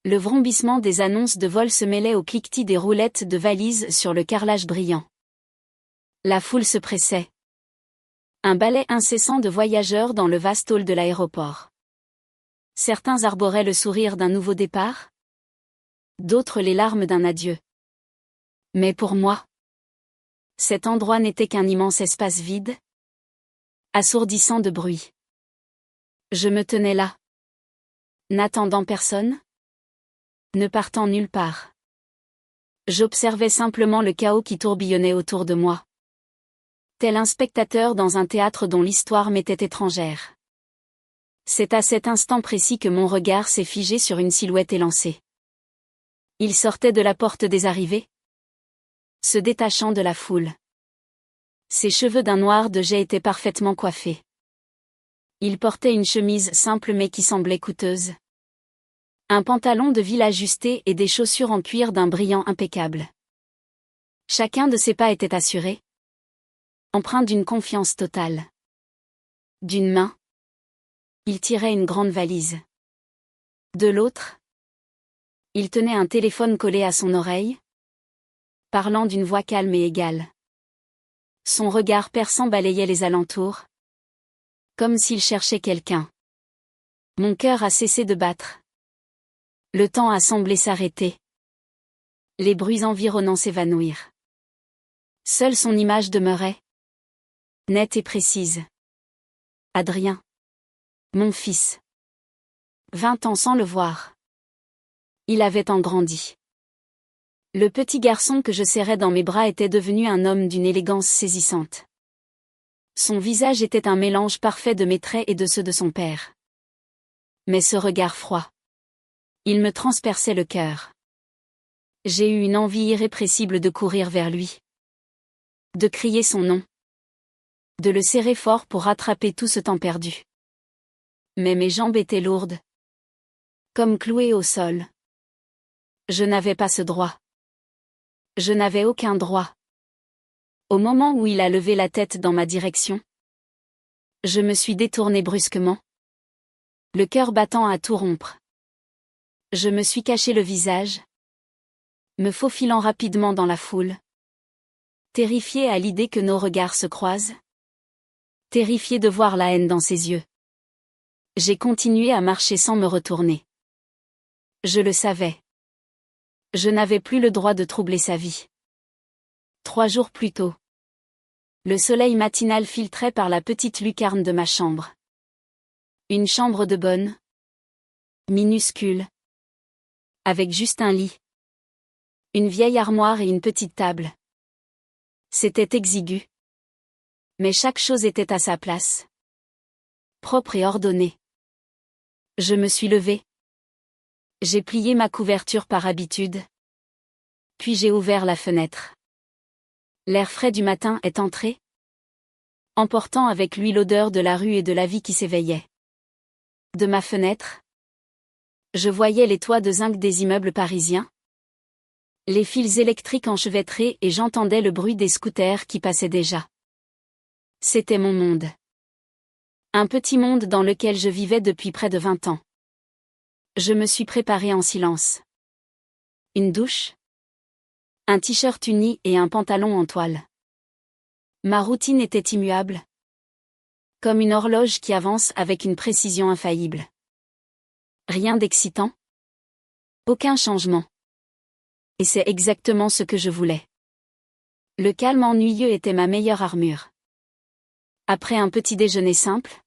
Le vrombissement des annonces de vol se mêlait au cliquetis des roulettes de valises sur le carrelage brillant. La foule se pressait. Un balai incessant de voyageurs dans le vaste hall de l'aéroport. Certains arboraient le sourire d'un nouveau départ. D'autres les larmes d'un adieu. Mais pour moi, cet endroit n'était qu'un immense espace vide, assourdissant de bruit. Je me tenais là, n'attendant personne, ne partant nulle part. J'observais simplement le chaos qui tourbillonnait autour de moi. Tel un spectateur dans un théâtre dont l'histoire m'était étrangère. C'est à cet instant précis que mon regard s'est figé sur une silhouette élancée. Il sortait de la porte des arrivées, se détachant de la foule. Ses cheveux d'un noir de jais étaient parfaitement coiffés. Il portait une chemise simple mais qui semblait coûteuse. Un pantalon de ville ajusté et des chaussures en cuir d'un brillant impeccable. Chacun de ses pas était assuré, empreint d'une confiance totale. D'une main, il tirait une grande valise. De l'autre, il tenait un téléphone collé à son oreille, parlant d'une voix calme et égale. Son regard perçant balayait les alentours, comme s'il cherchait quelqu'un. Mon cœur a cessé de battre. Le temps a semblé s'arrêter. Les bruits environnants s'évanouir. Seule son image demeurait, nette et précise. Adrien. Mon fils. 20 ans sans le voir. Il avait tant grandi. Le petit garçon que je serrais dans mes bras était devenu un homme d'une élégance saisissante. Son visage était un mélange parfait de mes traits et de ceux de son père. Mais ce regard froid, il me transperçait le cœur. J'ai eu une envie irrépressible de courir vers lui. De crier son nom. De le serrer fort pour rattraper tout ce temps perdu. Mais mes jambes étaient lourdes. Comme clouées au sol. Je n'avais pas ce droit. Je n'avais aucun droit. Au moment où il a levé la tête dans ma direction, je me suis détournée brusquement. Le cœur battant à tout rompre. Je me suis caché le visage, me faufilant rapidement dans la foule. Terrifiée à l'idée que nos regards se croisent. Terrifiée de voir la haine dans ses yeux. J'ai continué à marcher sans me retourner. Je le savais. Je n'avais plus le droit de troubler sa vie. 3 jours plus tôt. Le soleil matinal filtrait par la petite lucarne de ma chambre. Une chambre de bonne. Minuscule. Avec juste un lit. Une vieille armoire et une petite table. C'était exigu. Mais chaque chose était à sa place. Propre et ordonnée. Je me suis levée. J'ai plié ma couverture par habitude. Puis j'ai ouvert la fenêtre. L'air frais du matin est entré, emportant avec lui l'odeur de la rue et de la vie qui s'éveillait. De ma fenêtre, je voyais les toits de zinc des immeubles parisiens, les fils électriques enchevêtrés et j'entendais le bruit des scooters qui passaient déjà. C'était mon monde. Un petit monde dans lequel je vivais depuis près de 20 ans. Je me suis préparée en silence. Une douche, un t-shirt uni et un pantalon en toile. Ma routine était immuable. Comme une horloge qui avance avec une précision infaillible. Rien d'excitant. Aucun changement. Et c'est exactement ce que je voulais. Le calme ennuyeux était ma meilleure armure. Après un petit déjeuner simple,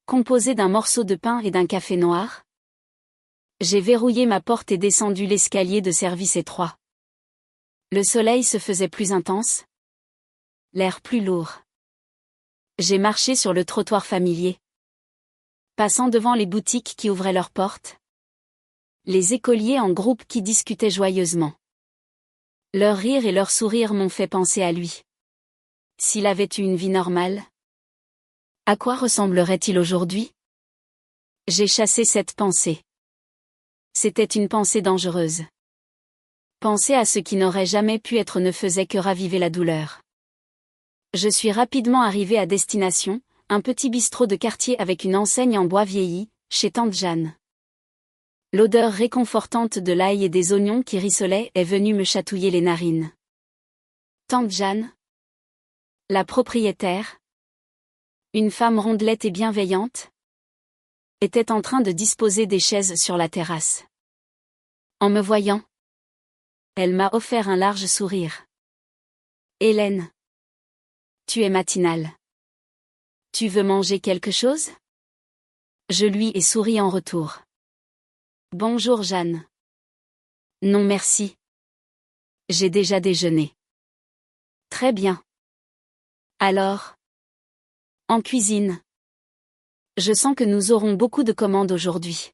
composé d'un morceau de pain et d'un café noir, j'ai verrouillé ma porte et descendu l'escalier de service étroit. Le soleil se faisait plus intense, l'air plus lourd. J'ai marché sur le trottoir familier. Passant devant les boutiques qui ouvraient leurs portes. Les écoliers en groupe qui discutaient joyeusement. Leur rire et leur sourire m'ont fait penser à lui. S'il avait eu une vie normale, à quoi ressemblerait-il aujourd'hui? J'ai chassé cette pensée. C'était une pensée dangereuse. Penser à ce qui n'aurait jamais pu être ne faisait que raviver la douleur. Je suis rapidement arrivé à destination, un petit bistrot de quartier avec une enseigne en bois vieilli, chez Tante Jeanne. L'odeur réconfortante de l'ail et des oignons qui ruisselaient est venue me chatouiller les narines. Tante Jeanne, la propriétaire, une femme rondelette et bienveillante, était en train de disposer des chaises sur la terrasse. En me voyant, elle m'a offert un large sourire. Hélène, tu es matinale. Tu veux manger quelque chose? Je lui ai souri en retour. Bonjour Jeanne. Non merci. J'ai déjà déjeuné. Très bien. Alors? En cuisine. Je sens que nous aurons beaucoup de commandes aujourd'hui.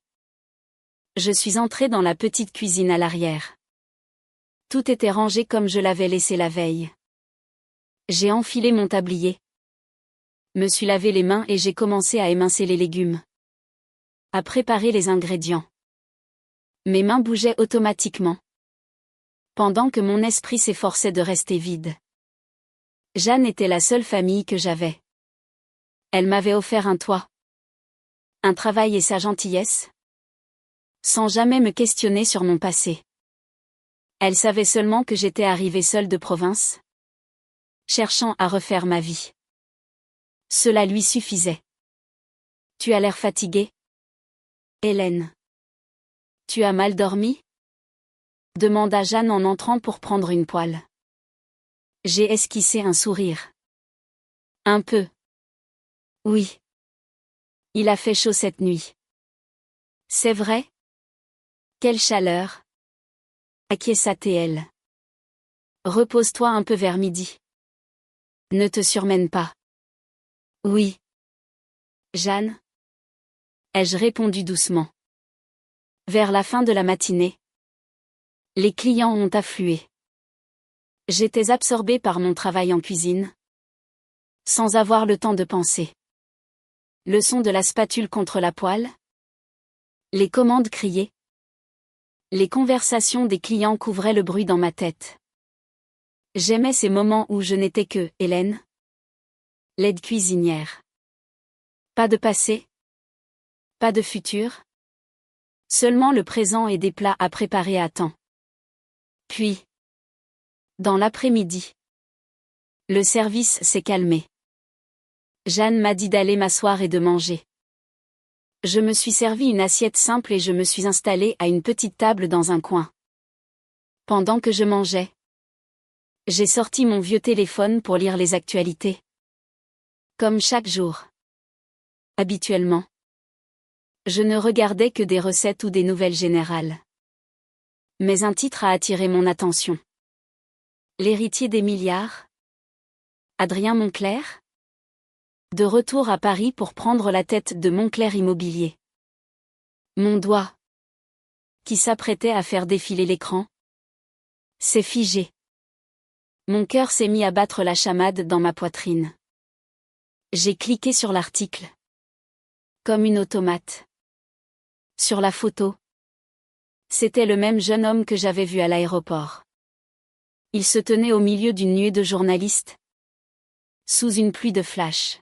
Je suis entrée dans la petite cuisine à l'arrière. Tout était rangé comme je l'avais laissé la veille. J'ai enfilé mon tablier. Me suis lavé les mains et j'ai commencé à émincer les légumes. À préparer les ingrédients. Mes mains bougeaient automatiquement. Pendant que mon esprit s'efforçait de rester vide. Jeanne était la seule famille que j'avais. Elle m'avait offert un toit. Un travail et sa gentillesse. Sans jamais me questionner sur mon passé. Elle savait seulement que j'étais arrivée seule de province. Cherchant à refaire ma vie. Cela lui suffisait. Tu as l'air fatiguée? Hélène. Tu as mal dormi? Demanda Jeanne en entrant pour prendre une poêle. J'ai esquissé un sourire. Un peu. Oui. Il a fait chaud cette nuit. C'est vrai? Quelle chaleur. Acquiesça-t-elle. Repose-toi un peu vers midi. Ne te surmène pas. Oui. Jeanne? Ai-je répondu doucement. Vers la fin de la matinée. Les clients ont afflué. J'étais absorbée par mon travail en cuisine. Sans avoir le temps de penser. Le son de la spatule contre la poêle. Les commandes criées. Les conversations des clients couvraient le bruit dans ma tête. J'aimais ces moments où je n'étais que Hélène. L'aide cuisinière. Pas de passé. Pas de futur. Seulement le présent et des plats à préparer à temps. Puis, dans l'après-midi, le service s'est calmé. Jeanne m'a dit d'aller m'asseoir et de manger. Je me suis servi une assiette simple et je me suis installée à une petite table dans un coin. Pendant que je mangeais, j'ai sorti mon vieux téléphone pour lire les actualités. Comme chaque jour. Habituellement. Je ne regardais que des recettes ou des nouvelles générales. Mais un titre a attiré mon attention. L'héritier des milliards? Adrien Monclerc? De retour à Paris pour prendre la tête de Monclerc Immobilier. Mon doigt, qui s'apprêtait à faire défiler l'écran, s'est figé. Mon cœur s'est mis à battre la chamade dans ma poitrine. J'ai cliqué sur l'article. Comme une automate. Sur la photo. C'était le même jeune homme que j'avais vu à l'aéroport. Il se tenait au milieu d'une nuée de journalistes. Sous une pluie de flash.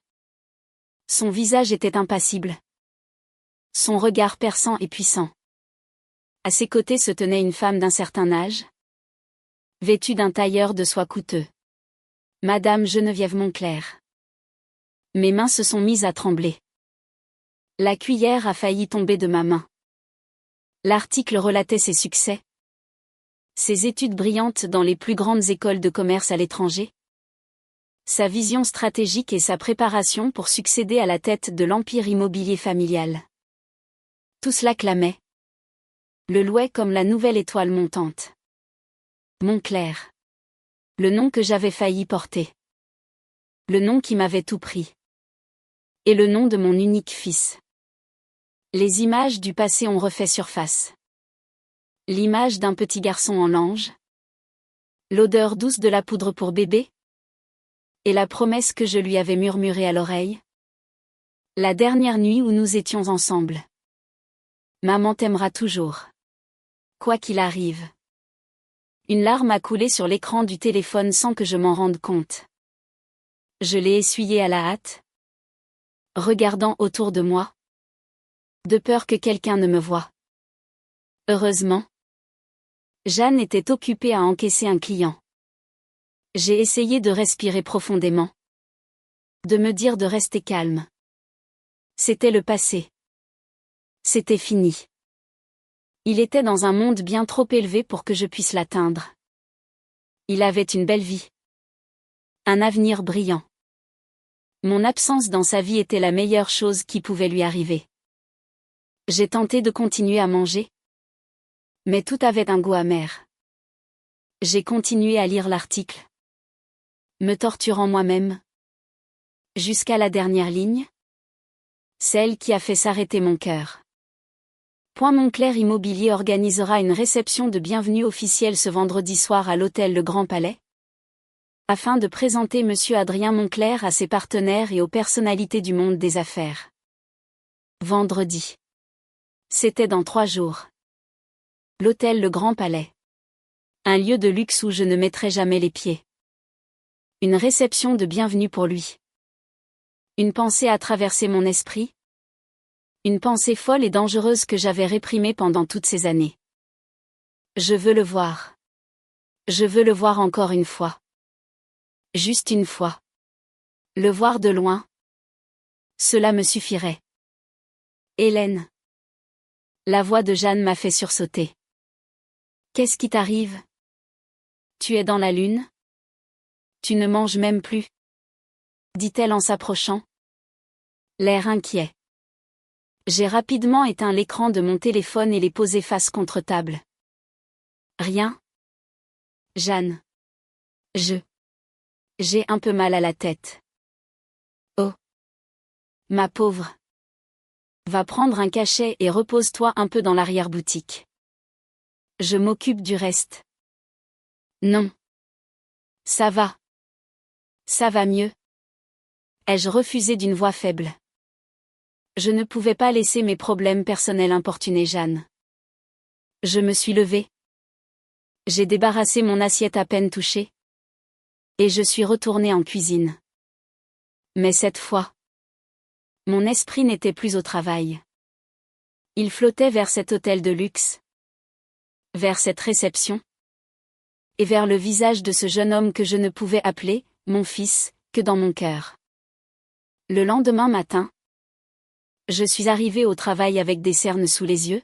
Son visage était impassible. Son regard perçant et puissant. À ses côtés se tenait une femme d'un certain âge. Vêtue d'un tailleur de soie coûteux. Madame Geneviève Monclerc. Mes mains se sont mises à trembler. La cuillère a failli tomber de ma main. L'article relatait ses succès. Ses études brillantes dans les plus grandes écoles de commerce à l'étranger. Sa vision stratégique et sa préparation pour succéder à la tête de l'empire immobilier familial. Tout cela clamait. Le louait comme la nouvelle étoile montante. Monclerc. Le nom que j'avais failli porter. Le nom qui m'avait tout pris. Et le nom de mon unique fils. Les images du passé ont refait surface. L'image d'un petit garçon en lange. L'odeur douce de la poudre pour bébé. Et la promesse que je lui avais murmurée à l'oreille. La dernière nuit où nous étions ensemble. Maman t'aimera toujours. Quoi qu'il arrive. Une larme a coulé sur l'écran du téléphone sans que je m'en rende compte. Je l'ai essuyée à la hâte. Regardant autour de moi. De peur que quelqu'un ne me voie. Heureusement, Jeanne était occupée à encaisser un client. J'ai essayé de respirer profondément. De me dire de rester calme. C'était le passé. C'était fini. Il était dans un monde bien trop élevé pour que je puisse l'atteindre. Il avait une belle vie. Un avenir brillant. Mon absence dans sa vie était la meilleure chose qui pouvait lui arriver. J'ai tenté de continuer à manger. Mais tout avait un goût amer. J'ai continué à lire l'article. Me torturant moi-même. Jusqu'à la dernière ligne. Celle qui a fait s'arrêter mon cœur. Montclair Immobilier organisera une réception de bienvenue officielle ce vendredi soir à l'hôtel Le Grand Palais. Afin de présenter Monsieur Adrien Montclair à ses partenaires et aux personnalités du monde des affaires. Vendredi. C'était dans 3 jours. L'hôtel Le Grand Palais. Un lieu de luxe où je ne mettrai jamais les pieds. Une réception de bienvenue pour lui. Une pensée a traversé mon esprit. Une pensée folle et dangereuse que j'avais réprimée pendant toutes ces années. Je veux le voir. Je veux le voir encore une fois. Juste une fois. Le voir de loin. Cela me suffirait. Hélène. La voix de Jeanne m'a fait sursauter. Qu'est-ce qui t'arrive? Tu es dans la lune? Tu ne manges même plus? Dit-elle en s'approchant. L'air inquiet. J'ai rapidement éteint l'écran de mon téléphone et l'ai posé face contre table. Rien. Jeanne. J'ai un peu mal à la tête. Oh. Ma pauvre. Va prendre un cachet et repose-toi un peu dans l'arrière-boutique. Je m'occupe du reste. Non. Ça va. Ça va mieux. Ai-je refusé d'une voix faible. Je ne pouvais pas laisser mes problèmes personnels importuner Jeanne. Je me suis levée. J'ai débarrassé mon assiette à peine touchée. Et je suis retournée en cuisine. Mais cette fois, mon esprit n'était plus au travail. Il flottait vers cet hôtel de luxe. Vers cette réception. Et vers le visage de ce jeune homme que je ne pouvais appeler, mon fils, que dans mon cœur. Le lendemain matin, je suis arrivée au travail avec des cernes sous les yeux.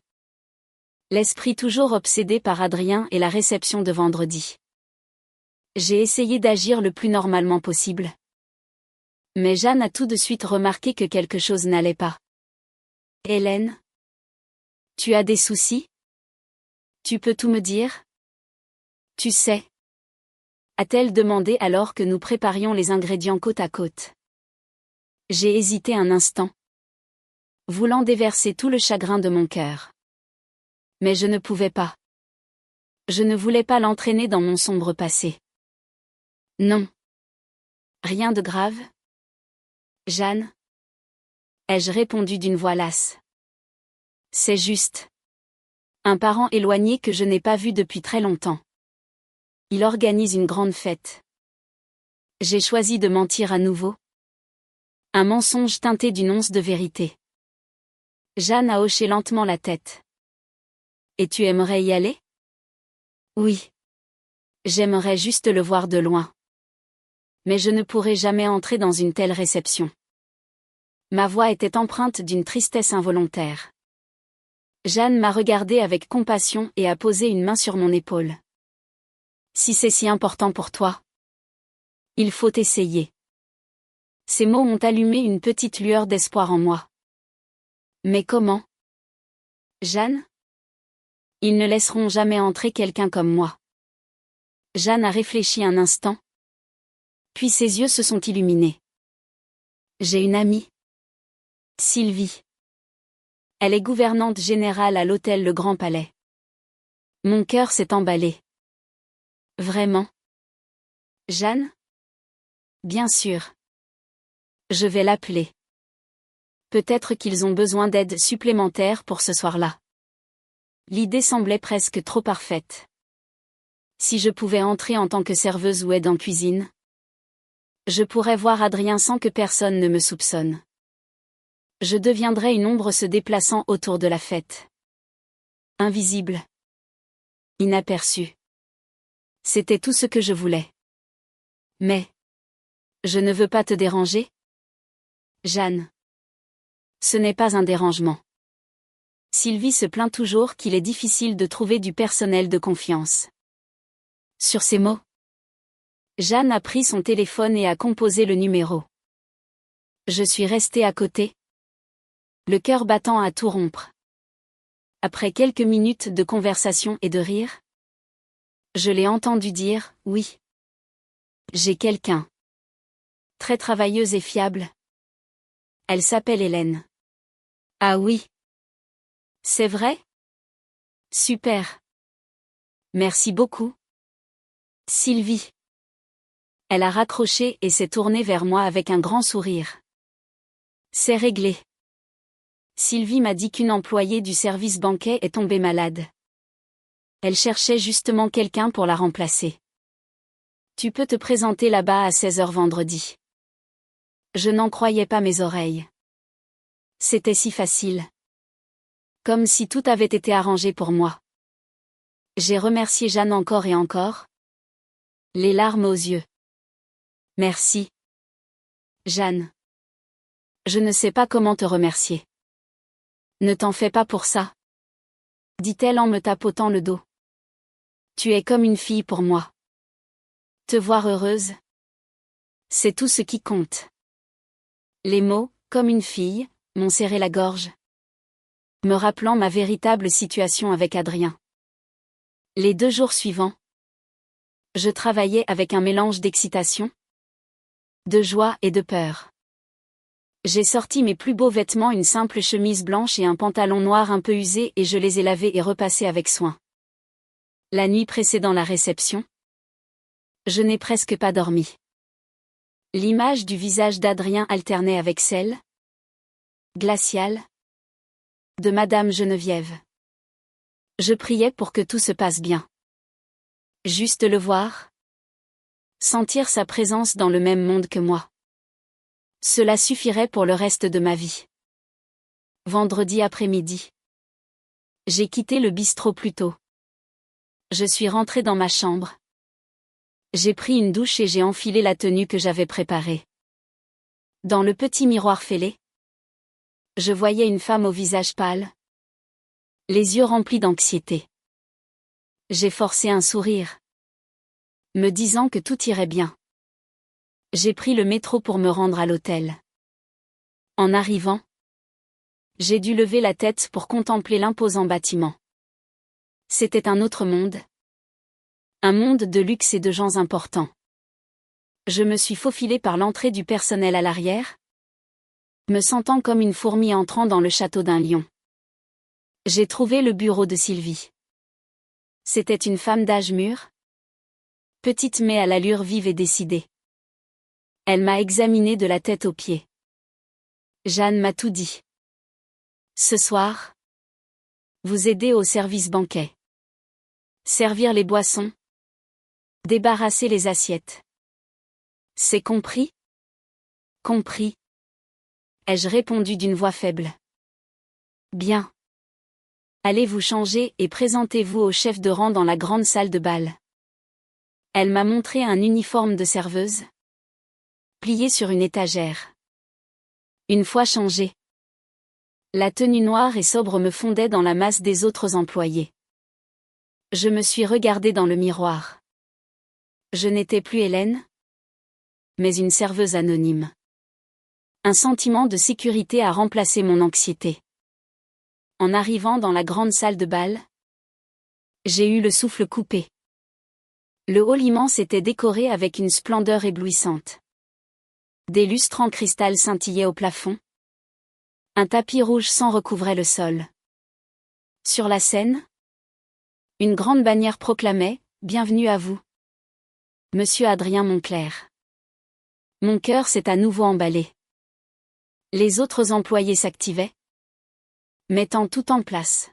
L'esprit toujours obsédé par Adrien et la réception de vendredi. J'ai essayé d'agir le plus normalement possible. Mais Jeanne a tout de suite remarqué que quelque chose n'allait pas. Hélène? Tu as des soucis? Tu peux tout me dire? Tu sais? A-t-elle demandé alors que nous préparions les ingrédients côte à côte. J'ai hésité un instant. Voulant déverser tout le chagrin de mon cœur. Mais je ne pouvais pas. Je ne voulais pas l'entraîner dans mon sombre passé. Non. Rien de grave? Jeanne? Ai-je répondu d'une voix lasse. C'est juste. Un parent éloigné que je n'ai pas vu depuis très longtemps. Il organise une grande fête. J'ai choisi de mentir à nouveau. Un mensonge teinté d'une once de vérité. Jeanne a hoché lentement la tête. Et tu aimerais y aller? Oui. J'aimerais juste le voir de loin. Mais je ne pourrai jamais entrer dans une telle réception. Ma voix était empreinte d'une tristesse involontaire. Jeanne m'a regardée avec compassion et a posé une main sur mon épaule. Si c'est si important pour toi, il faut essayer. Ces mots ont allumé une petite lueur d'espoir en moi. Mais comment? Jeanne? Ils ne laisseront jamais entrer quelqu'un comme moi. Jeanne a réfléchi un instant. Puis ses yeux se sont illuminés. J'ai une amie. Sylvie. Elle est gouvernante générale à l'hôtel Le Grand Palais. Mon cœur s'est emballé. Vraiment? Jeanne? Bien sûr. Je vais l'appeler. Peut-être qu'ils ont besoin d'aide supplémentaire pour ce soir-là. L'idée semblait presque trop parfaite. Si je pouvais entrer en tant que serveuse ou aide en cuisine, je pourrais voir Adrien sans que personne ne me soupçonne. Je deviendrais une ombre se déplaçant autour de la fête. Invisible. Inaperçu. C'était tout ce que je voulais. Mais. Je ne veux pas te déranger? Jeanne. Ce n'est pas un dérangement. Sylvie se plaint toujours qu'il est difficile de trouver du personnel de confiance. Sur ces mots, Jeanne a pris son téléphone et a composé le numéro. Je suis restée à côté, le cœur battant à tout rompre. Après quelques minutes de conversation et de rire, je l'ai entendu dire « Oui. J'ai quelqu'un. Très travailleuse et fiable. Elle s'appelle Hélène. » Ah oui. C'est vrai? Super. Merci beaucoup. Sylvie. Elle a raccroché et s'est tournée vers moi avec un grand sourire. C'est réglé. Sylvie m'a dit qu'une employée du service banquet est tombée malade. Elle cherchait justement quelqu'un pour la remplacer. Tu peux te présenter là-bas à 16h vendredi. Je n'en croyais pas mes oreilles. C'était si facile. Comme si tout avait été arrangé pour moi. J'ai remercié Jeanne encore et encore. Les larmes aux yeux. Merci. Jeanne. Je ne sais pas comment te remercier. Ne t'en fais pas pour ça. Dit-elle en me tapotant le dos. Tu es comme une fille pour moi. Te voir heureuse. C'est tout ce qui compte. Les mots, comme une fille, m'ont serré la gorge, me rappelant ma véritable situation avec Adrien. Les 2 jours suivants, je travaillais avec un mélange d'excitation, de joie et de peur. J'ai sorti mes plus beaux vêtements, une simple chemise blanche et un pantalon noir un peu usé, et je les ai lavés et repassés avec soin. La nuit précédant la réception, je n'ai presque pas dormi. L'image du visage d'Adrien alternait avec celle, glaciale, de Madame Geneviève. Je priais pour que tout se passe bien. Juste le voir, sentir sa présence dans le même monde que moi. Cela suffirait pour le reste de ma vie. Vendredi après-midi. J'ai quitté le bistrot plus tôt. Je suis rentrée dans ma chambre. J'ai pris une douche et j'ai enfilé la tenue que j'avais préparée. Dans le petit miroir fêlé, je voyais une femme au visage pâle, les yeux remplis d'anxiété. J'ai forcé un sourire, me disant que tout irait bien. J'ai pris le métro pour me rendre à l'hôtel. En arrivant, j'ai dû lever la tête pour contempler l'imposant bâtiment. C'était un autre monde. Un monde de luxe et de gens importants. Je me suis faufilée par l'entrée du personnel à l'arrière, me sentant comme une fourmi entrant dans le château d'un lion. J'ai trouvé le bureau de Sylvie. C'était une femme d'âge mûr, petite mais à l'allure vive et décidée. Elle m'a examinée de la tête aux pieds. Jeanne m'a tout dit. Ce soir, vous aider au service banquet. Servir les boissons. Débarrasser les assiettes. C'est compris? Compris. Ai-je répondu d'une voix faible. Bien. Allez vous changer et présentez-vous au chef de rang dans la grande salle de bal. Elle m'a montré un uniforme de serveuse, plié sur une étagère. Une fois changée, la tenue noire et sobre me fondait dans la masse des autres employés. Je me suis regardée dans le miroir. Je n'étais plus Hélène, mais une serveuse anonyme. Un sentiment de sécurité a remplacé mon anxiété. En arrivant dans la grande salle de bal, j'ai eu le souffle coupé. Le hall immense était décoré avec une splendeur éblouissante. Des lustres en cristal scintillaient au plafond. Un tapis rouge sang recouvrait le sol. Sur la scène, une grande bannière proclamait « Bienvenue à vous, Monsieur Adrien Monclerc ». Mon cœur s'est à nouveau emballé. Les autres employés s'activaient, mettant tout en place.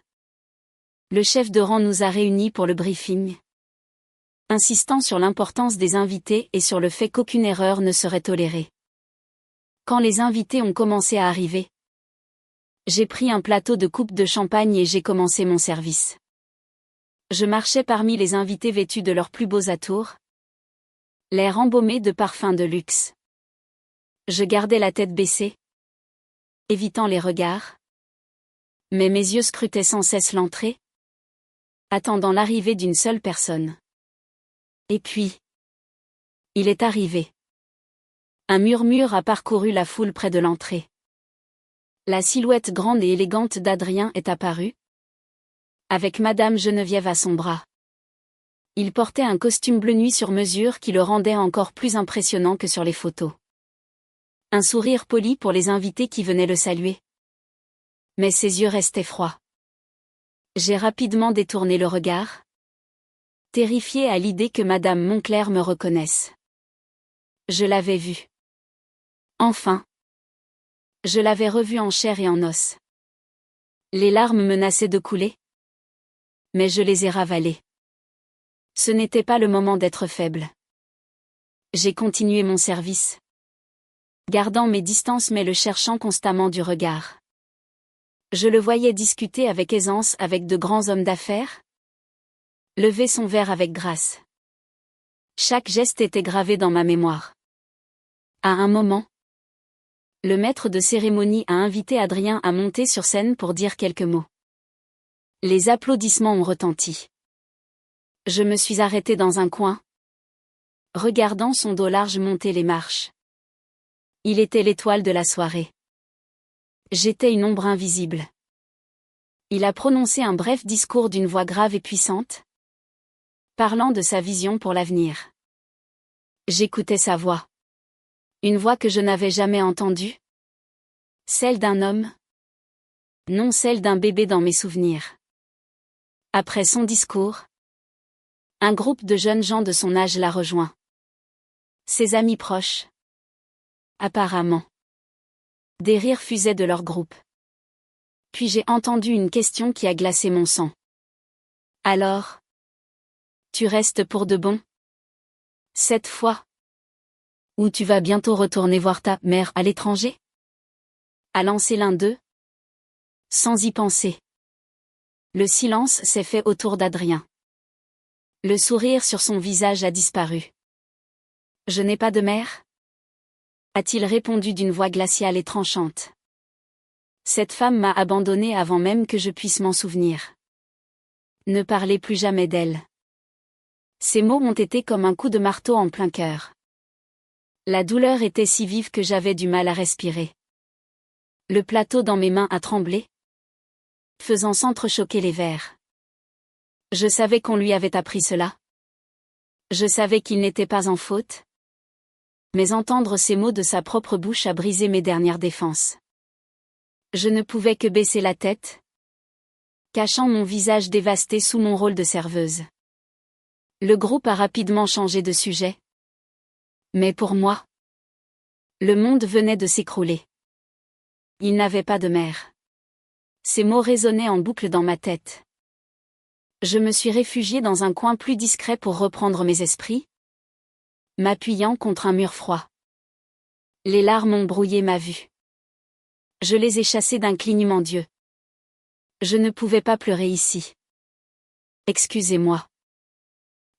Le chef de rang nous a réunis pour le briefing, insistant sur l'importance des invités et sur le fait qu'aucune erreur ne serait tolérée. Quand les invités ont commencé à arriver, J'ai pris un plateau de coupe de champagne et j'ai commencé mon service. Je marchais parmi les invités vêtus de leurs plus beaux atours, l'air embaumé de parfums de luxe. Je gardais la tête baissée, évitant les regards. Mais mes yeux scrutaient sans cesse l'entrée, attendant l'arrivée d'une seule personne. Et puis, il est arrivé. Un murmure a parcouru la foule près de l'entrée. La silhouette grande et élégante d'Adrien est apparue, avec Madame Geneviève à son bras. Il portait un costume bleu nuit sur mesure qui le rendait encore plus impressionnant que sur les photos. Un sourire poli pour les invités qui venaient le saluer. Mais ses yeux restaient froids. J'ai rapidement détourné le regard, terrifiée à l'idée que Madame Moncler me reconnaisse. Je l'avais vue. Enfin. Je l'avais revue en chair et en os. Les larmes menaçaient de couler, mais je les ai ravalées. Ce n'était pas le moment d'être faible. J'ai continué mon service, gardant mes distances mais le cherchant constamment du regard. Je le voyais discuter avec aisance avec de grands hommes d'affaires, lever son verre avec grâce. Chaque geste était gravé dans ma mémoire. À un moment, le maître de cérémonie a invité Adrien à monter sur scène pour dire quelques mots. Les applaudissements ont retenti. Je me suis arrêtée dans un coin, regardant son dos large monter les marches. Il était l'étoile de la soirée. J'étais une ombre invisible. Il a prononcé un bref discours d'une voix grave et puissante, parlant de sa vision pour l'avenir. J'écoutais sa voix. Une voix que je n'avais jamais entendue. Celle d'un homme. Non celle d'un bébé dans mes souvenirs. Après son discours, un groupe de jeunes gens de son âge l'a rejoint. Ses amis proches. Apparemment. Des rires fusaient de leur groupe. Puis j'ai entendu une question qui a glacé mon sang. Alors? Tu restes pour de bon? Cette fois? Ou tu vas bientôt retourner voir ta mère à l'étranger? A lancé l'un d'eux. Sans y penser. Le silence s'est fait autour d'Adrien. Le sourire sur son visage a disparu. Je n'ai pas de mère? A-t-il répondu d'une voix glaciale et tranchante. Cette femme m'a abandonné avant même que je puisse m'en souvenir. Ne parlez plus jamais d'elle. Ces mots ont été comme un coup de marteau en plein cœur. La douleur était si vive que j'avais du mal à respirer. Le plateau dans mes mains a tremblé, faisant s'entrechoquer les verres. Je savais qu'on lui avait appris cela. Je savais qu'il n'était pas en faute. Mais entendre ces mots de sa propre bouche a brisé mes dernières défenses. Je ne pouvais que baisser la tête, cachant mon visage dévasté sous mon rôle de serveuse. Le groupe a rapidement changé de sujet. Mais pour moi, le monde venait de s'écrouler. Il n'avait pas de mère. Ces mots résonnaient en boucle dans ma tête. Je me suis réfugiée dans un coin plus discret pour reprendre mes esprits, m'appuyant contre un mur froid. Les larmes ont brouillé ma vue. Je les ai chassées d'un clignement d'yeux. Je ne pouvais pas pleurer ici. Excusez-moi.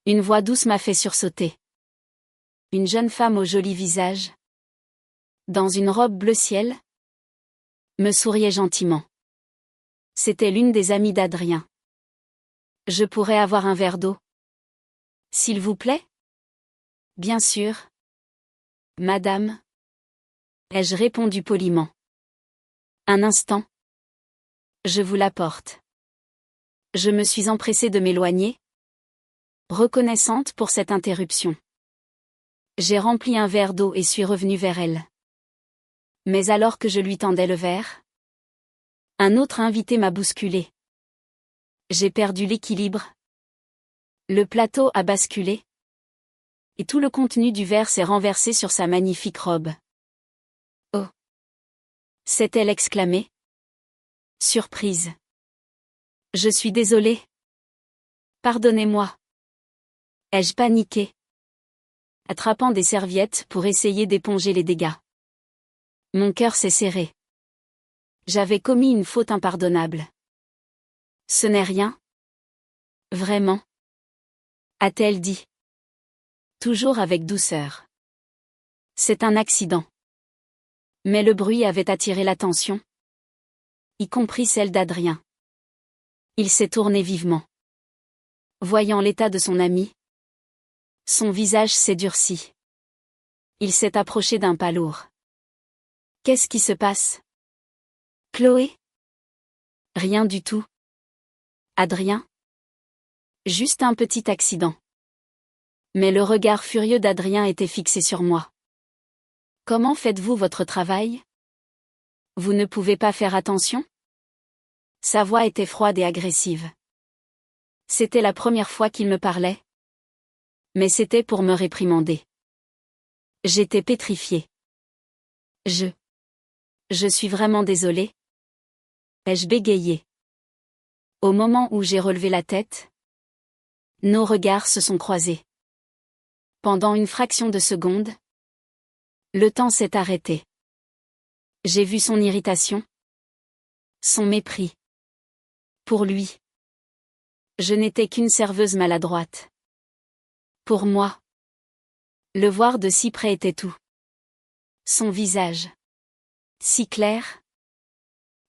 Une voix douce m'a fait sursauter. Une jeune femme au joli visage, dans une robe bleu ciel, me souriait gentiment. C'était l'une des amies d'Adrien. Je pourrais avoir un verre d'eau? S'il vous plaît? Bien sûr. Madame. Ai-je répondu poliment. Un instant. Je vous l'apporte. Je me suis empressée de m'éloigner, reconnaissante pour cette interruption. J'ai rempli un verre d'eau et suis revenue vers elle. Mais alors que je lui tendais le verre, un autre invité m'a bousculé. J'ai perdu l'équilibre. Le plateau a basculé. Et tout le contenu du verre s'est renversé sur sa magnifique robe. Oh! S'est-elle exclamée. Surprise. Je suis désolée. Pardonnez-moi. Ai-je paniqué? Attrapant des serviettes pour essayer d'éponger les dégâts. Mon cœur s'est serré. J'avais commis une faute impardonnable. Ce n'est rien. Vraiment. A-t-elle dit. Toujours avec douceur. C'est un accident. Mais le bruit avait attiré l'attention. Y compris celle d'Adrien. Il s'est tourné vivement. Voyant l'état de son ami, son visage s'est durci. Il s'est approché d'un pas lourd. Qu'est-ce qui se passe? Chloé? Rien du tout. Adrien? Juste un petit accident. Mais le regard furieux d'Adrien était fixé sur moi. Comment faites-vous votre travail? Vous ne pouvez pas faire attention? Sa voix était froide et agressive. C'était la première fois qu'il me parlait. Mais c'était pour me réprimander. J'étais pétrifiée. Je suis vraiment désolée. Ai-je bégayé? Au moment où j'ai relevé la tête, nos regards se sont croisés. Pendant une fraction de seconde, le temps s'est arrêté. J'ai vu son irritation, son mépris. Pour lui, je n'étais qu'une serveuse maladroite. Pour moi, le voir de si près était tout. Son visage, si clair,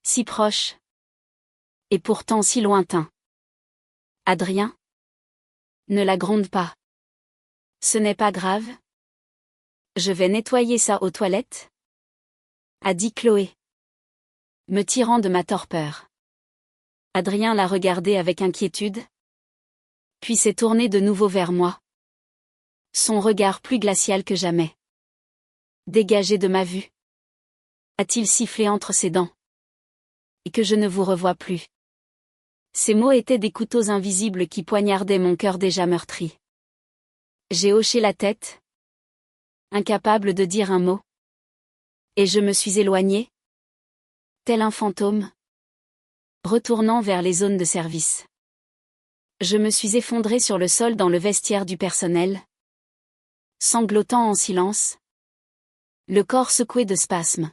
si proche, et pourtant si lointain. Adrien? Ne la gronde pas. Ce n'est pas grave. Je vais nettoyer ça aux toilettes, a dit Chloé, me tirant de ma torpeur. Adrien l'a regardé avec inquiétude, puis s'est tourné de nouveau vers moi. Son regard plus glacial que jamais. Dégagez de ma vue, a-t-il sifflé entre ses dents. Et que je ne vous revois plus. Ces mots étaient des couteaux invisibles qui poignardaient mon cœur déjà meurtri. J'ai hoché la tête, incapable de dire un mot. Et je me suis éloignée, tel un fantôme, retournant vers les zones de service. Je me suis effondrée sur le sol dans le vestiaire du personnel, sanglotant en silence, le corps secoué de spasmes.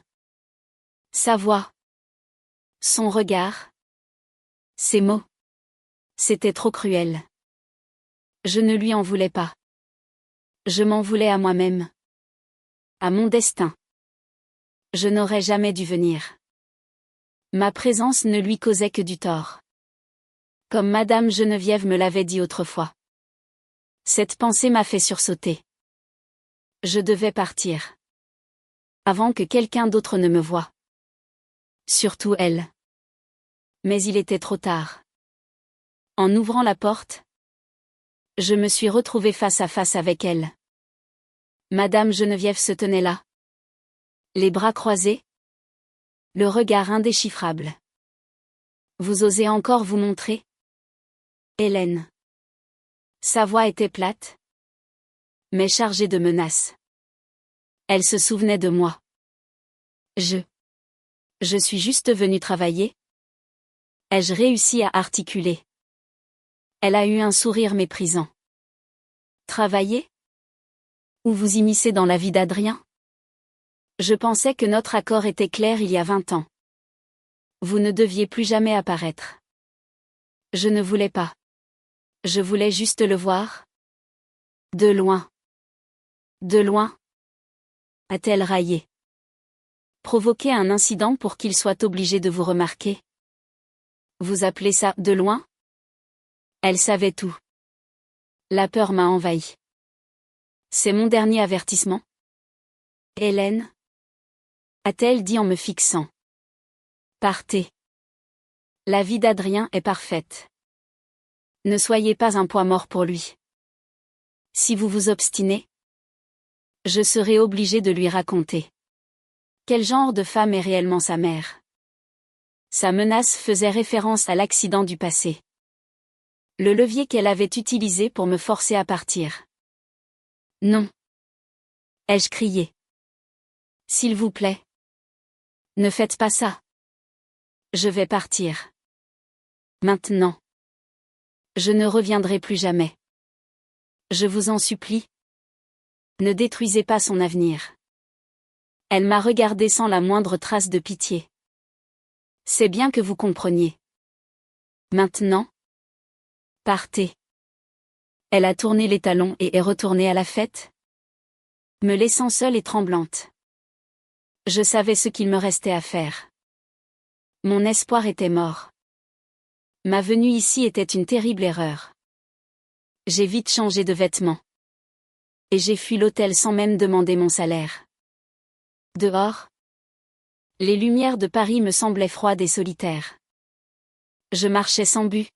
Sa voix, son regard, ses mots, c'était trop cruel. Je ne lui en voulais pas. Je m'en voulais à moi-même. À mon destin. Je n'aurais jamais dû venir. Ma présence ne lui causait que du tort. Comme Madame Geneviève me l'avait dit autrefois. Cette pensée m'a fait sursauter. Je devais partir. Avant que quelqu'un d'autre ne me voie. Surtout elle. Mais il était trop tard. En ouvrant la porte, je me suis retrouvée face à face avec elle. Madame Geneviève se tenait là. Les bras croisés. Le regard indéchiffrable. Vous osez encore vous montrer? Hélène. Sa voix était plate, mais chargée de menaces. Elle se souvenait de moi. Je suis juste venue travailler. Ai-je réussi à articuler? Elle a eu un sourire méprisant. Travailler? Ou vous immiscer dans la vie d'Adrien? Je pensais que notre accord était clair il y a 20 ans. Vous ne deviez plus jamais apparaître. Je ne voulais pas. Je voulais juste le voir. De loin. De loin. A-t-elle raillé? Provoquer un incident pour qu'il soit obligé de vous remarquer? Vous appelez ça de loin? Elle savait tout. La peur m'a envahi. C'est mon dernier avertissement? Hélène? A-t-elle dit en me fixant. Partez. La vie d'Adrien est parfaite. Ne soyez pas un poids mort pour lui. Si vous vous obstinez, je serai obligée de lui raconter. Quel genre de femme est réellement sa mère? Sa menace faisait référence à l'accident du passé. Le levier qu'elle avait utilisé pour me forcer à partir. Non. Ai-je crié. S'il vous plaît. Ne faites pas ça. Je vais partir. Maintenant. Je ne reviendrai plus jamais. Je vous en supplie. Ne détruisez pas son avenir. Elle m'a regardé sans la moindre trace de pitié. C'est bien que vous compreniez. Maintenant, partez. Elle a tourné les talons et est retournée à la fête, me laissant seule et tremblante. Je savais ce qu'il me restait à faire. Mon espoir était mort. Ma venue ici était une terrible erreur. J'ai vite changé de vêtements. Et j'ai fui l'hôtel sans même demander mon salaire. Dehors, les lumières de Paris me semblaient froides et solitaires. Je marchais sans but.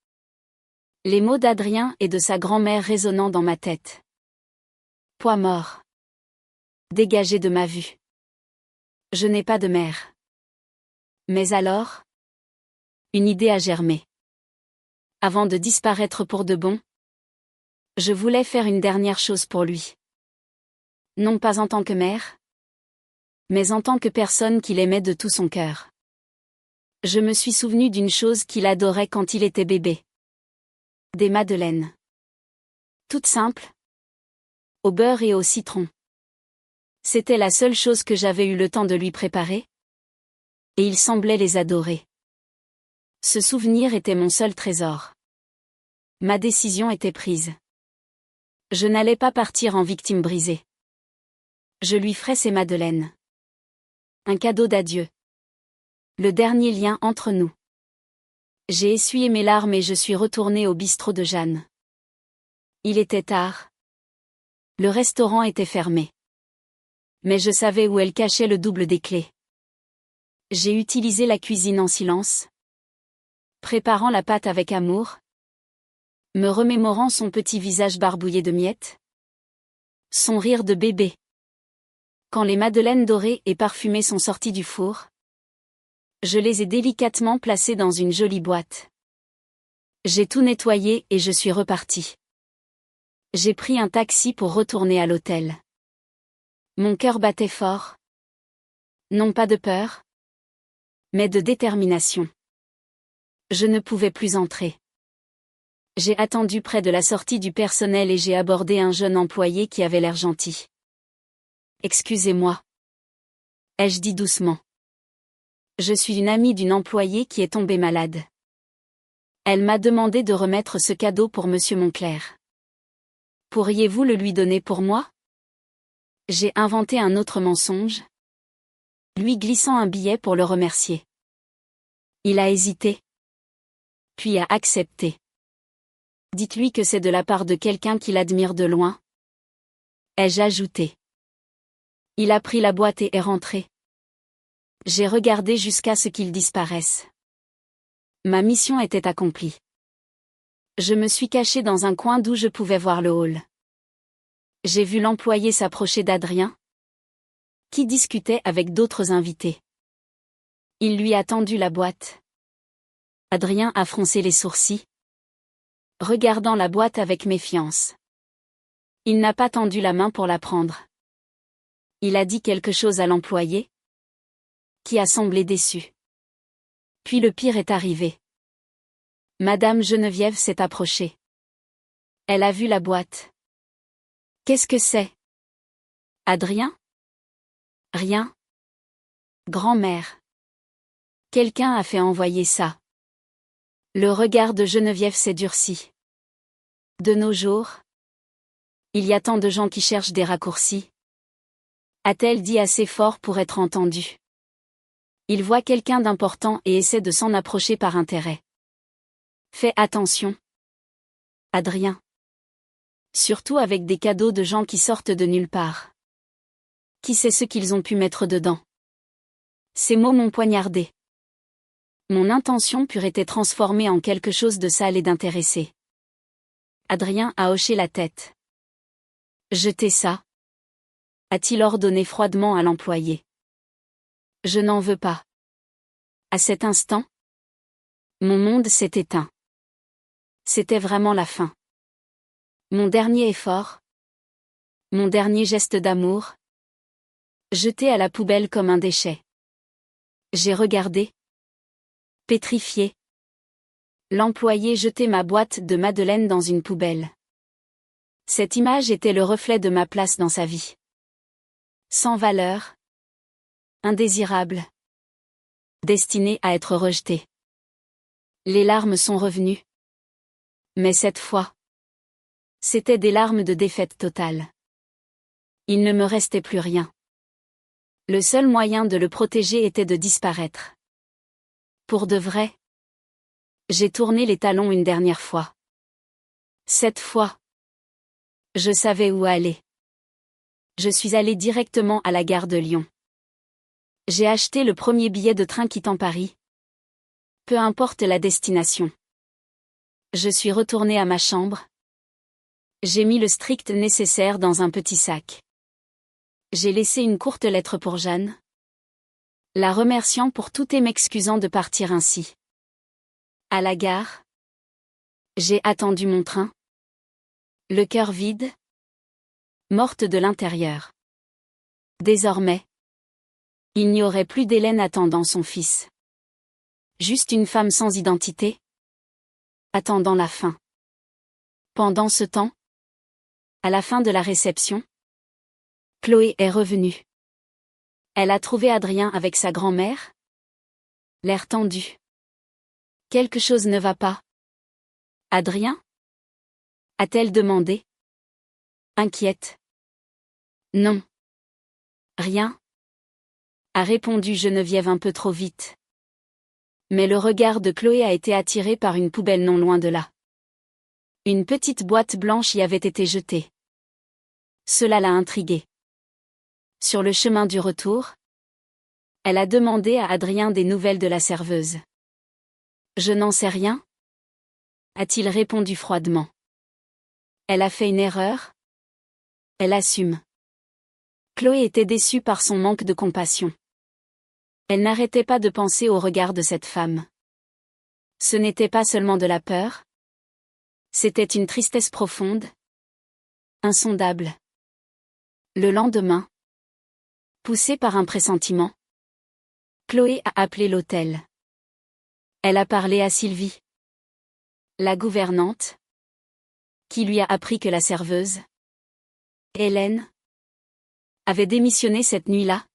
Les mots d'Adrien et de sa grand-mère résonnant dans ma tête. Poids mort. Dégagé de ma vue. Je n'ai pas de mère. Mais alors, une idée a germé. Avant de disparaître pour de bon, je voulais faire une dernière chose pour lui. Non pas en tant que mère, mais en tant que personne qu'il aimait de tout son cœur. Je me suis souvenu d'une chose qu'il adorait quand il était bébé. Des madeleines. Toutes simples. Au beurre et au citron. C'était la seule chose que j'avais eu le temps de lui préparer. Et il semblait les adorer. Ce souvenir était mon seul trésor. Ma décision était prise. Je n'allais pas partir en victime brisée. Je lui ferais ses madeleines. Un cadeau d'adieu. Le dernier lien entre nous. J'ai essuyé mes larmes et je suis retournée au bistrot de Jeanne. Il était tard. Le restaurant était fermé. Mais je savais où elle cachait le double des clés. J'ai utilisé la cuisine en silence, préparant la pâte avec amour, me remémorant son petit visage barbouillé de miettes, son rire de bébé. Quand les madeleines dorées et parfumées sont sorties du four, je les ai délicatement placées dans une jolie boîte. J'ai tout nettoyé et je suis repartie. J'ai pris un taxi pour retourner à l'hôtel. Mon cœur battait fort. Non pas de peur, mais de détermination. Je ne pouvais plus entrer. J'ai attendu près de la sortie du personnel et j'ai abordé un jeune employé qui avait l'air gentil. Excusez-moi. Ai-je dit doucement. Je suis une amie d'une employée qui est tombée malade. Elle m'a demandé de remettre ce cadeau pour Monsieur Monclerc. Pourriez-vous le lui donner pour moi? J'ai inventé un autre mensonge, lui glissant un billet pour le remercier. Il a hésité, puis a accepté. Dites-lui que c'est de la part de quelqu'un qu'il admire de loin, ai-je ajouté. Il a pris la boîte et est rentré. J'ai regardé jusqu'à ce qu'il disparaisse. Ma mission était accomplie. Je me suis cachée dans un coin d'où je pouvais voir le hall. J'ai vu l'employé s'approcher d'Adrien, qui discutait avec d'autres invités. Il lui a tendu la boîte. Adrien a froncé les sourcils, regardant la boîte avec méfiance. Il n'a pas tendu la main pour la prendre. Il a dit quelque chose à l'employé, qui a semblé déçu. Puis le pire est arrivé. Madame Geneviève s'est approchée. Elle a vu la boîte. Qu'est-ce que c'est? Adrien? Rien. Grand-mère. Quelqu'un a fait envoyer ça. Le regard de Geneviève s'est durci. De nos jours, il y a tant de gens qui cherchent des raccourcis. A-t-elle dit assez fort pour être entendue? Il voit quelqu'un d'important et essaie de s'en approcher par intérêt. Fais attention. Adrien. Surtout avec des cadeaux de gens qui sortent de nulle part. Qui sait ce qu'ils ont pu mettre dedans? Ces mots m'ont poignardé. Mon intention pure était transformée en quelque chose de sale et d'intéressé. Adrien a hoché la tête. Jetez ça, a-t-il ordonné froidement à l'employé. Je n'en veux pas. À cet instant, mon monde s'est éteint. C'était vraiment la fin. Mon dernier effort, mon dernier geste d'amour, jeté à la poubelle comme un déchet. J'ai regardé, pétrifié. L'employé jetait ma boîte de madeleine dans une poubelle. Cette image était le reflet de ma place dans sa vie. Sans valeur. Indésirable. Destinée à être rejetée. Les larmes sont revenues. Mais cette fois, c'étaient des larmes de défaite totale. Il ne me restait plus rien. Le seul moyen de le protéger était de disparaître. Pour de vrai. J'ai tourné les talons une dernière fois. Cette fois, je savais où aller. Je suis allé directement à la gare de Lyon. J'ai acheté le premier billet de train quittant Paris. Peu importe la destination. Je suis retourné à ma chambre. J'ai mis le strict nécessaire dans un petit sac. J'ai laissé une courte lettre pour Jeanne, la remerciant pour tout et m'excusant de partir ainsi. À la gare, j'ai attendu mon train. Le cœur vide, morte de l'intérieur. Désormais, il n'y aurait plus d'Hélène attendant son fils. Juste une femme sans identité, attendant la fin. Pendant ce temps, à la fin de la réception, Chloé est revenue. Elle a trouvé Adrien avec sa grand-mère. L'air tendu. Quelque chose ne va pas. Adrien ? A-t-elle demandé ? Inquiète. Non. Rien. A répondu Geneviève un peu trop vite. Mais le regard de Chloé a été attiré par une poubelle non loin de là. Une petite boîte blanche y avait été jetée. Cela l'a intriguée. Sur le chemin du retour, elle a demandé à Adrien des nouvelles de la serveuse. Je n'en sais rien, a-t-il répondu froidement. Elle a fait une erreur. Elle assume. Chloé était déçue par son manque de compassion. Elle n'arrêtait pas de penser au regard de cette femme. Ce n'était pas seulement de la peur. C'était une tristesse profonde. Insondable. Le lendemain, poussée par un pressentiment, Chloé a appelé l'hôtel. Elle a parlé à Sylvie, la gouvernante, qui lui a appris que la serveuse, Hélène, avait démissionné cette nuit-là,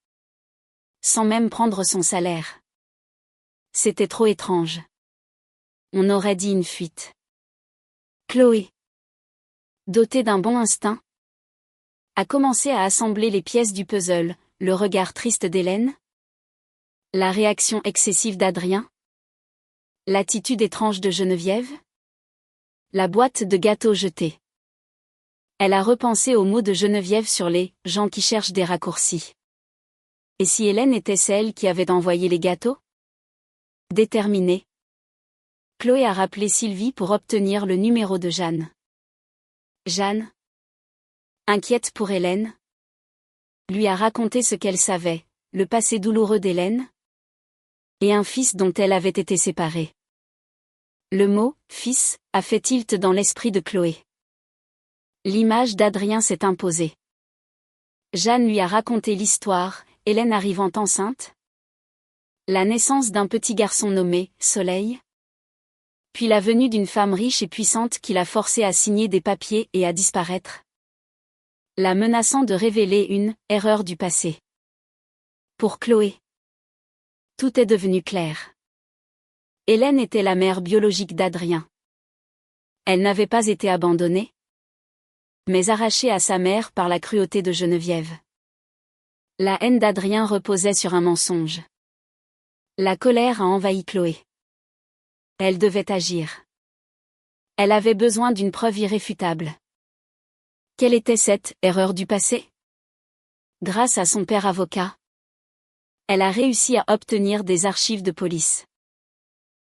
sans même prendre son salaire. C'était trop étrange. On aurait dit une fuite. Chloé, dotée d'un bon instinct, a commencé à assembler les pièces du puzzle, le regard triste d'Hélène, la réaction excessive d'Adrien, l'attitude étrange de Geneviève, la boîte de gâteaux jetée. Elle a repensé aux mots de Geneviève sur les « gens qui cherchent des raccourcis ». Et si Hélène était celle qui avait envoyé les gâteaux ? Déterminée, Chloé a rappelé Sylvie pour obtenir le numéro de Jeanne. Jeanne, inquiète pour Hélène, lui a raconté ce qu'elle savait, le passé douloureux d'Hélène, et un fils dont elle avait été séparée. Le mot « fils » a fait tilt dans l'esprit de Chloé. L'image d'Adrien s'est imposée. Jeanne lui a raconté l'histoire, Hélène arrivant enceinte. La naissance d'un petit garçon nommé Soleil. Puis la venue d'une femme riche et puissante qui l'a forcée à signer des papiers et à disparaître. La menaçant de révéler une « erreur du passé ». Pour Chloé, tout est devenu clair. Hélène était la mère biologique d'Adrien. Elle n'avait pas été abandonnée, mais arrachée à sa mère par la cruauté de Geneviève. La haine d'Adrien reposait sur un mensonge. La colère a envahi Chloé. Elle devait agir. Elle avait besoin d'une preuve irréfutable. Quelle était cette « erreur du passé » ? Grâce à son père avocat, elle a réussi à obtenir des archives de police.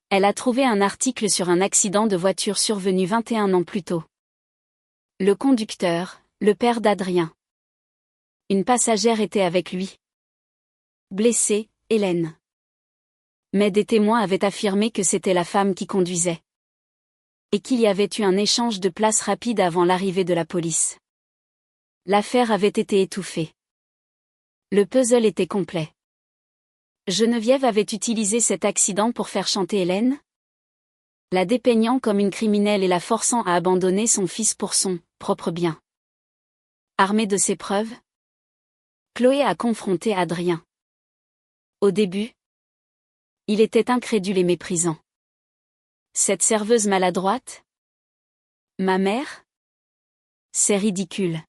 Elle a trouvé un article sur un accident de voiture survenu 21 ans plus tôt. Le conducteur, le père d'Adrien. Une passagère était avec lui. Blessée, Hélène. Mais des témoins avaient affirmé que c'était la femme qui conduisait. Et qu'il y avait eu un échange de places rapide avant l'arrivée de la police. L'affaire avait été étouffée. Le puzzle était complet. Geneviève avait utilisé cet accident pour faire chanter Hélène, la dépeignant comme une criminelle et la forçant à abandonner son fils pour son propre bien. Armée de ces preuves, Chloé a confronté Adrien. Au début, Il était incrédule et méprisant. Cette serveuse maladroite? Ma mère? C'est ridicule.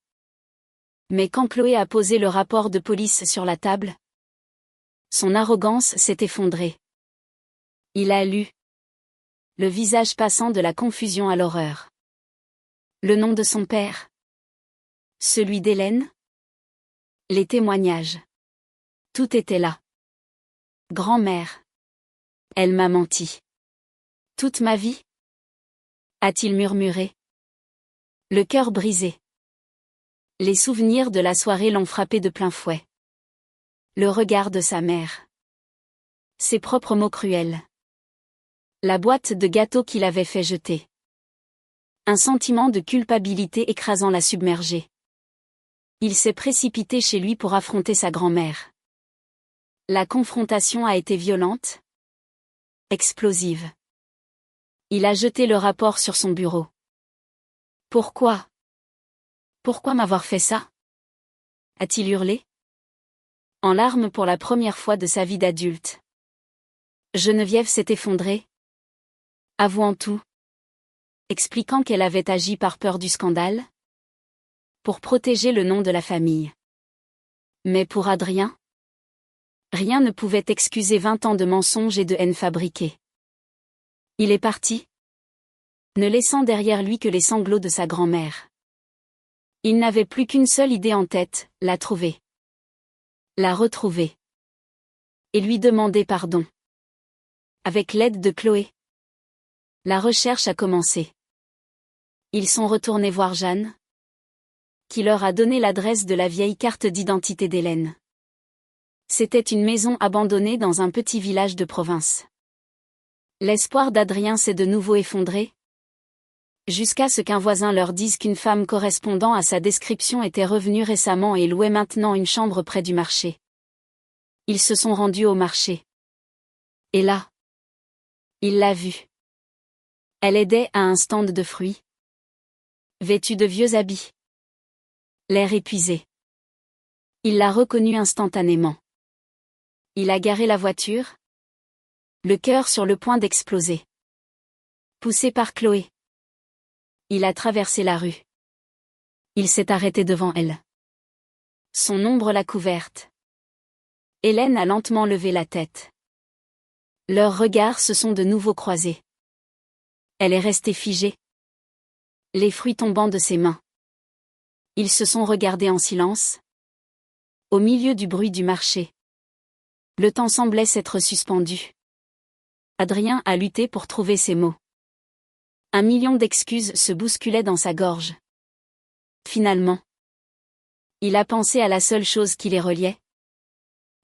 Mais quand Chloé a posé le rapport de police sur la table, son arrogance s'est effondrée. Il a lu. Le visage passant de la confusion à l'horreur. Le nom de son père. Celui d'Hélène. Les témoignages. Tout était là. Grand-mère. Elle m'a menti. Toute ma vie? A-t-il murmuré. Le cœur brisé. Les souvenirs de la soirée l'ont frappé de plein fouet. Le regard de sa mère. Ses propres mots cruels. La boîte de gâteaux qu'il avait fait jeter. Un sentiment de culpabilité écrasant l'a submergé. Il s'est précipité chez lui pour affronter sa grand-mère. La confrontation a été violente, explosive. Il a jeté le rapport sur son bureau. Pourquoi? Pourquoi m'avoir fait ça? A-t-il hurlé? En larmes pour la première fois de sa vie d'adulte. Geneviève s'est effondrée. Avouant tout. Expliquant qu'elle avait agi par peur du scandale. Pour protéger le nom de la famille. Mais pour Adrien? Rien ne pouvait excuser 20 ans de mensonges et de haine fabriquée. Il est parti, ne laissant derrière lui que les sanglots de sa grand-mère. Il n'avait plus qu'une seule idée en tête, la trouver. La retrouver. Et lui demander pardon. Avec l'aide de Chloé. La recherche a commencé. Ils sont retournés voir Jeanne, qui leur a donné l'adresse de la vieille carte d'identité d'Hélène. C'était une maison abandonnée dans un petit village de province. L'espoir d'Adrien s'est de nouveau effondré, jusqu'à ce qu'un voisin leur dise qu'une femme correspondant à sa description était revenue récemment et louait maintenant une chambre près du marché. Ils se sont rendus au marché. Et là, il l'a vue. Elle aidait à un stand de fruits, vêtue de vieux habits. L'air épuisé. Il l'a reconnue instantanément. Il a garé la voiture, le cœur sur le point d'exploser. Poussé par Chloé. Il a traversé la rue. Il s'est arrêté devant elle. Son ombre l'a couverte. Hélène a lentement levé la tête. Leurs regards se sont de nouveau croisés. Elle est restée figée. Les fruits tombant de ses mains. Ils se sont regardés en silence. Au milieu du bruit du marché. Le temps semblait s'être suspendu. Adrien a lutté pour trouver ses mots. 1 million d'excuses se bousculaient dans sa gorge. Finalement, il a pensé à la seule chose qui les reliait.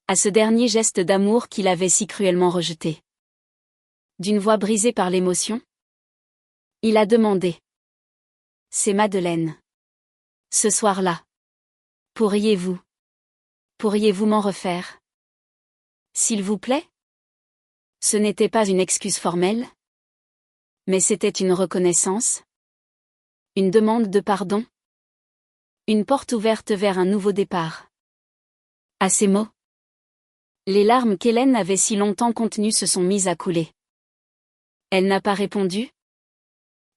À ce dernier geste d'amour qu'il avait si cruellement rejeté. D'une voix brisée par l'émotion, il a demandé. C'est Madeleine. Ce soir-là. Pourriez-vous m'en refaire? S'il vous plaît? Ce n'était pas une excuse formelle, mais c'était une reconnaissance, une demande de pardon, une porte ouverte vers un nouveau départ. À ces mots, les larmes qu'Hélène avait si longtemps contenues se sont mises à couler. Elle n'a pas répondu,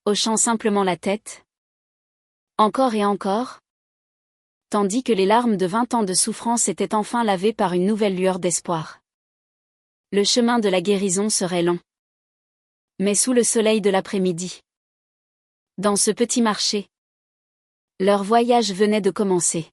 hochant simplement la tête. Encore et encore, tandis que les larmes de 20 ans de souffrance étaient enfin lavées par une nouvelle lueur d'espoir. Le chemin de la guérison serait long. Mais sous le soleil de l'après-midi. Dans ce petit marché. Leur voyage venait de commencer.